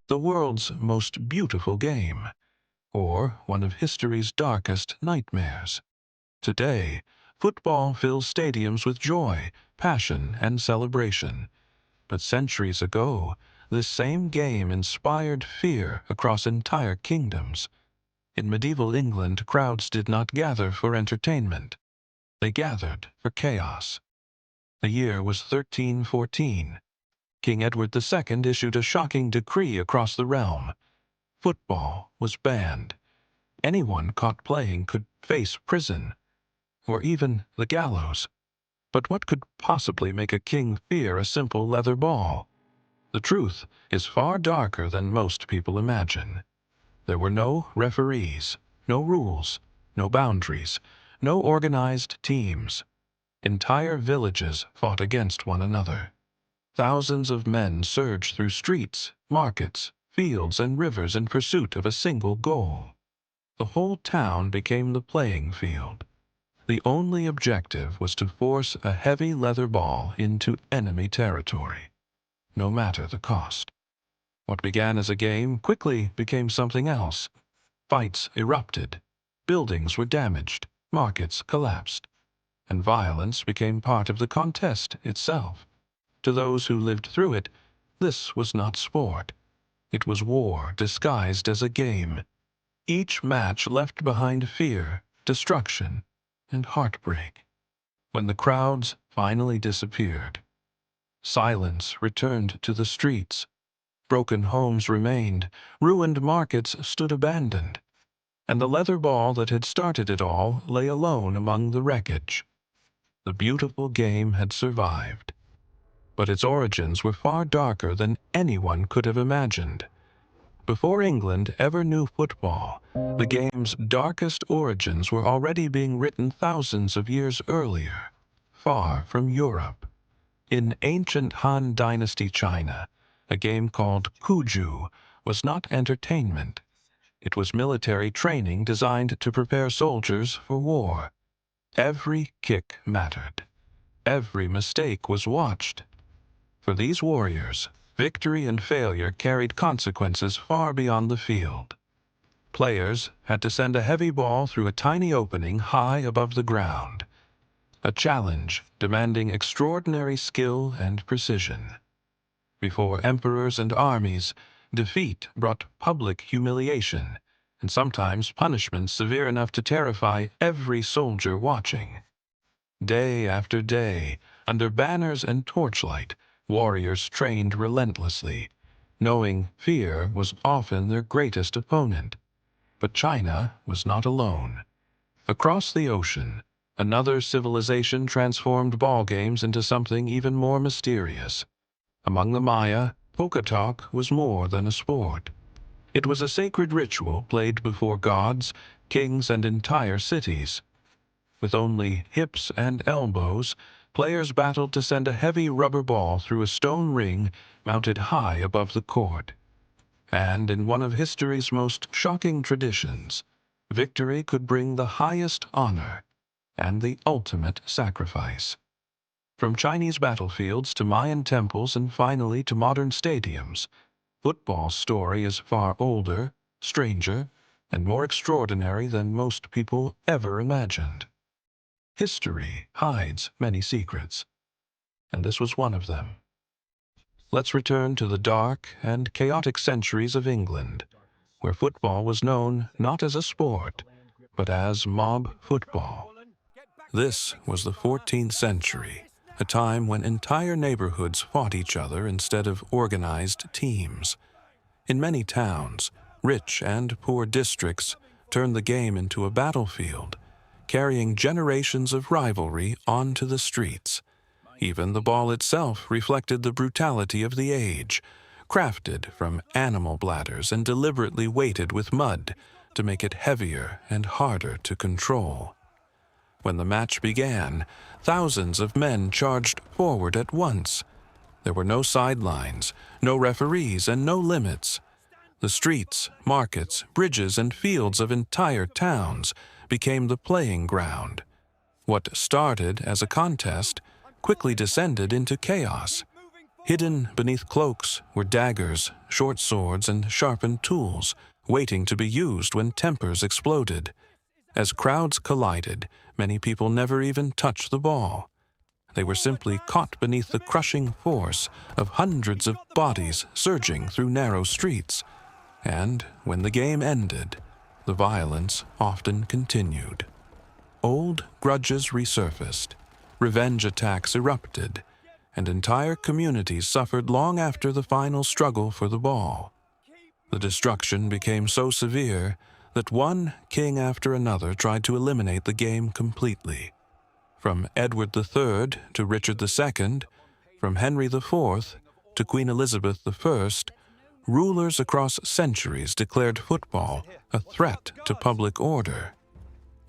the world's most beautiful game, or one of history's darkest nightmares. Today, football fills stadiums with joy, passion, and celebration. But centuries ago, this same game inspired fear across entire kingdoms. In medieval England, crowds did not gather for entertainment. They gathered for chaos. The year was 1314. King Edward II issued a shocking decree across the realm. Football was banned. Anyone caught playing could face prison, or even the gallows. But what could possibly make a king fear a simple leather ball? The truth is far darker than most people imagine. There were no referees, no rules, no boundaries, no organized teams. Entire villages fought against one another. Thousands of men surged through streets, markets, fields, and rivers in pursuit of a single goal. The whole town became the playing field. The only objective was to force a heavy leather ball into enemy territory, no matter the cost. What began as a game quickly became something else. Fights erupted, buildings were damaged, markets collapsed, and violence became part of the contest itself. To those who lived through it, this was not sport. It was war disguised as a game. Each match left behind fear, destruction, and heartbreak. When the crowds finally disappeared, silence returned to the streets. Broken homes remained, ruined markets stood abandoned, and the leather ball that had started it all lay alone among the wreckage. The beautiful game had survived, but its origins were far darker than anyone could have imagined. Before England ever knew football, the game's darkest origins were already being written thousands of years earlier, far from Europe. In ancient Han Dynasty China, a game called Cuju was not entertainment. It was military training designed to prepare soldiers for war. Every kick mattered. Every mistake was watched. For these warriors, victory and failure carried consequences far beyond the field. Players had to send a heavy ball through a tiny opening high above the ground, a challenge demanding extraordinary skill and precision. Before emperors and armies, defeat brought public humiliation, and sometimes punishment severe enough to terrify every soldier watching. Day after day, under banners and torchlight, warriors trained relentlessly, knowing fear was often their greatest opponent. But China was not alone. Across the ocean, another civilization transformed ball games into something even more mysterious. Among the Maya, Pok-a-Tok was more than a sport. It was a sacred ritual played before gods, kings, and entire cities. With only hips and elbows, players battled to send a heavy rubber ball through a stone ring mounted high above the court. And in one of history's most shocking traditions, victory could bring the highest honor and the ultimate sacrifice. From Chinese battlefields to Mayan temples and finally to modern stadiums, football's story is far older, stranger, and more extraordinary than most people ever imagined. History hides many secrets, and this was one of them. Let's return to the dark and chaotic centuries of England, where football was known not as a sport, but as mob football. This was the 14th century, a time when entire neighborhoods fought each other instead of organized teams. In many towns, rich and poor districts turned the game into a battlefield, carrying generations of rivalry onto the streets. Even the ball itself reflected the brutality of the age, crafted from animal bladders and deliberately weighted with mud to make it heavier and harder to control. When the match began, thousands of men charged forward at once. There were no sidelines, no referees, and no limits. The streets, markets, bridges, and fields of entire towns became the playing ground. What started as a contest quickly descended into chaos. Hidden beneath cloaks were daggers, short swords, and sharpened tools, waiting to be used when tempers exploded. As crowds collided, many people never even touched the ball. They were simply caught beneath the crushing force of hundreds of bodies surging through narrow streets. And when the game ended, the violence often continued. Old grudges resurfaced, revenge attacks erupted, and entire communities suffered long after the final struggle for the ball. The destruction became so severe that one king after another tried to eliminate the game completely. From Edward III to Richard II, from Henry IV to Queen Elizabeth I, rulers across centuries declared football a threat to public order.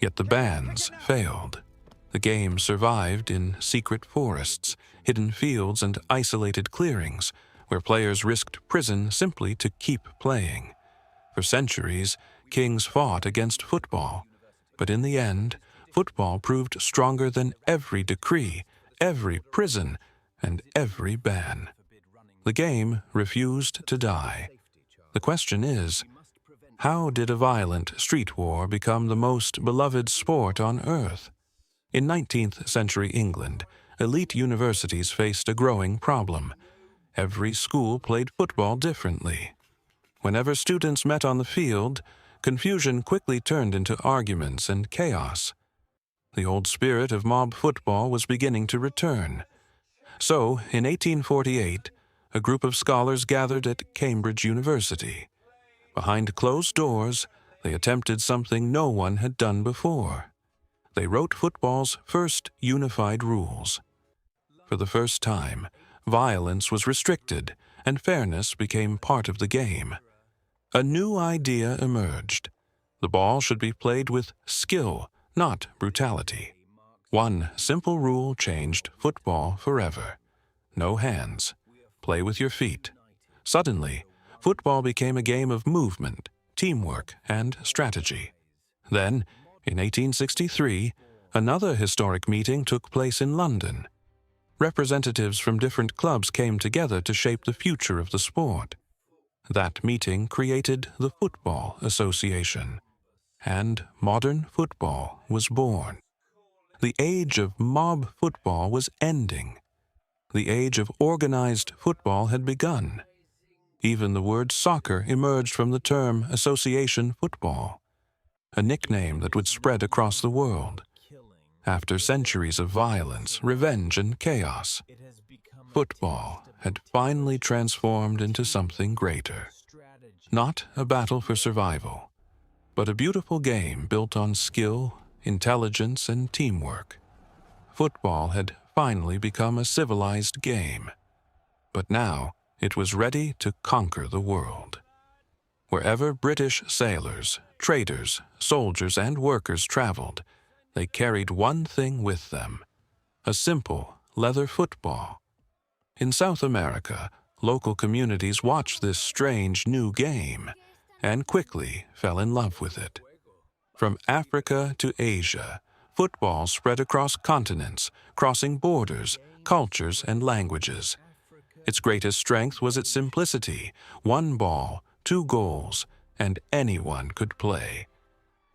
Yet the bans failed. The game survived in secret forests, hidden fields, and isolated clearings, where players risked prison simply to keep playing. For centuries, kings fought against football, but in the end, football proved stronger than every decree, every prison, and every ban. The game refused to die. The question is, how did a violent street war become the most beloved sport on earth? In 19th century England, elite universities faced a growing problem. Every school played football differently. Whenever students met on the field, confusion quickly turned into arguments and chaos. The old spirit of mob football was beginning to return. So, in 1848, a group of scholars gathered at Cambridge University. Behind closed doors, they attempted something no one had done before. They wrote football's first unified rules. For the first time, violence was restricted, and fairness became part of the game. A new idea emerged. The ball should be played with skill, not brutality. One simple rule changed football forever. No hands. Play with your feet. Suddenly, football became a game of movement, teamwork, and strategy. Then, in 1863, another historic meeting took place in London. Representatives from different clubs came together to shape the future of the sport. That meeting created the Football Association, and modern football was born. The age of mob football was ending. The age of organized football had begun. Even the word soccer emerged from the term association football, a nickname that would spread across the world. After centuries of violence, revenge, and chaos, football had finally transformed into something greater. Not a battle for survival, but a beautiful game built on skill, intelligence, and teamwork. Football had finally become a civilized game, but now it was ready to conquer the world. Wherever British sailors, traders, soldiers, and workers traveled, they carried one thing with them: a simple leather football. In South America, local communities watched this strange new game and quickly fell in love with it. From Africa to Asia, football spread across continents, crossing borders, cultures, and languages. Its greatest strength was its simplicity: one ball, two goals, and anyone could play.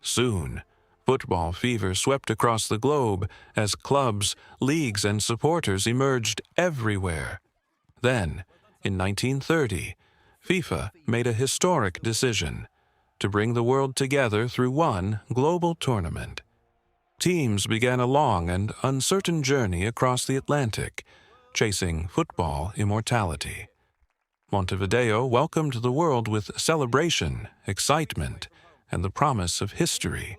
Soon, football fever swept across the globe as clubs, leagues, and supporters emerged everywhere. Then, in 1930, FIFA made a historic decision to bring the world together through one global tournament. Teams began a long and uncertain journey across the Atlantic, chasing football immortality. Montevideo welcomed the world with celebration, excitement, and the promise of history.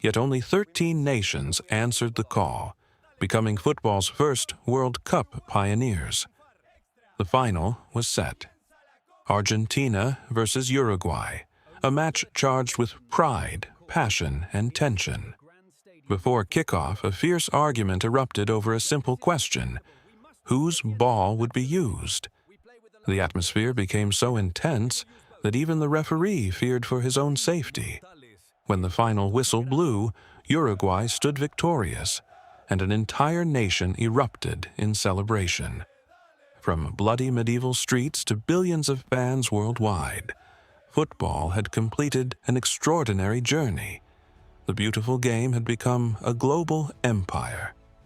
Yet only 13 nations answered the call, becoming football's first World Cup pioneers. The final was set. Argentina versus Uruguay, a match charged with pride, passion, and tension. Before kickoff, a fierce argument erupted over a simple question: whose ball would be used? The atmosphere became so intense that even the referee feared for his own safety. When the final whistle blew, Uruguay stood victorious, and an entire nation erupted in celebration. From bloody medieval streets to billions of fans worldwide, football had completed an extraordinary journey. The beautiful game had become a global empire,